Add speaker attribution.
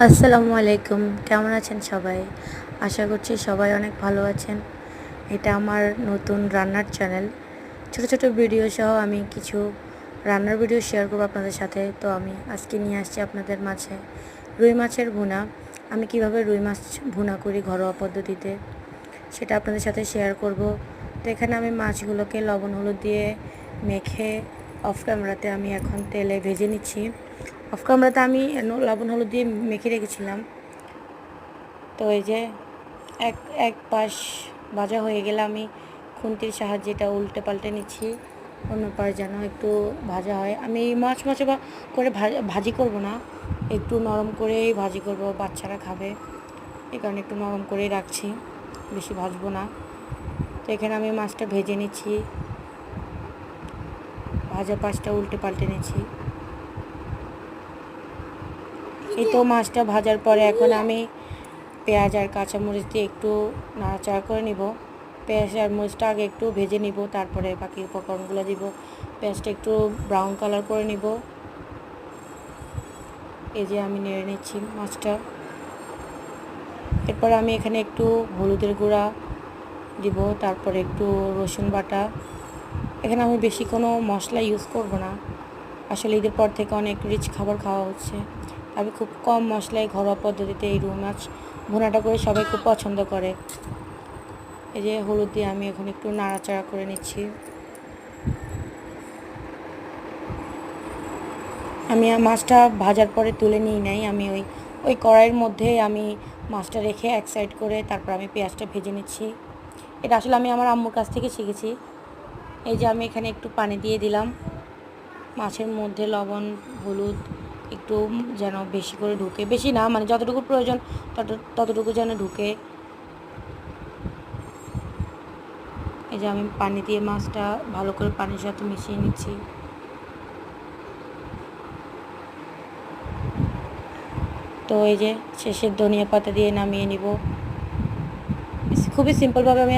Speaker 1: আসসালামু আলাইকুম, কেমন আছেন সবাই? আশা করছি সবাই অনেক ভালো আছেন। এটা আমার নতুন রান্নার চ্যানেল। ছোট ছোট ভিডিও সহ আমি কিছু রান্নার ভিডিও শেয়ার করব আপনাদের সাথে। তো আমি আজকে নিয়ে আসছি আপনাদের মাঝে রুই মাছের ভুনা। আমি কিভাবে রুই মাছ ভুনা করি ঘরোয়া পদ্ধতিতে, সেটা আপনাদের সাথে শেয়ার করব। তো এখানে আমি মাছগুলোকে লবণ হলুদ দিয়ে মেখে অফ ক্যামেরাতে আমি এখন তেলে ভেজে নিচ্ছি। অফ ক্যামেরাতে আমি লবণ হলুদ দিয়ে মেখে রেখেছিলাম। তো এই যে এক এক পাশ ভাজা হয়ে গেলে আমি খুন্তির সাহায্যে এটা উল্টে পাল্টে নিচ্ছি, অন্য পাশ যেন একটু ভাজা হয়। আমি মাছ মাছ করে ভাজি করব না, একটু নরম করেই ভাজি করব, বাচ্চারা খাবে এই কারণে একটু নরম করেই রাখছি, বেশি ভাজবো না। তো এখানে আমি মাছটা ভেজে নিচ্ছি, ভাজা পাশটা উল্টে পাল্টে নিচ্ছি। এই তো মাছটা ভাজার পরে এখন আমি পেঁয়াজ আর কাঁচামরিচ দিয়ে একটু নাড়াচাড়া করে নিব। পেঁয়াজ আর মরিচটা আগে একটু ভেজে নিব, তারপরে বাকি উপকরণগুলো দিব। পেঁয়াজটা একটু ব্রাউন কালার করে নিব। এই যে আমি নেড়ে নিচ্ছি মাছটা। এরপর আমি এখানে একটু হলুদের গুঁড়া দিব, তারপরে একটু রসুন বাটা। এখানে আমি বেশি কোনো মশলা ইউজ করব না, আসলে ঈদের পর থেকে অনেক রিচ খাবার খাওয়া হচ্ছে। আমি খুব কম মশলায় ঘরোয়া পদ্ধতিতে এই রুই মাছ ভুনাটা করে সবাই খুব পছন্দ করে। এই যে হলুদ দিয়ে আমি এখন একটু নাড়াচাড়া করে নিচ্ছি। আমি মাছটা ভাজার পরে তুলে নিই নাই, আমি ওই কড়াইয়ের মধ্যে আমি মাছটা রেখে এক সাইড করে তারপর আমি পেঁয়াজটা ভেজে নিচ্ছি। এটা আসলে আমি আমার আম্মুর কাছ থেকে শিখেছি। এই যে আমি এখানে একটু পানি দিয়ে দিলাম মাছের মধ্যে, লবণ হলুদ একটু যেন বেশি করে ঢুকে, বেশি না মানে যতটুকু প্রয়োজন ততটুকু যেন ঢুকে। এই যে আমি পানি দিয়ে মাছটা ভালো করে পানির সাথে মিশিয়ে নিচ্ছি। তো এই যে শেষের ধনিয়া পাতা দিয়ে নামিয়ে নিব। খুবই সিম্পলভাবে আমি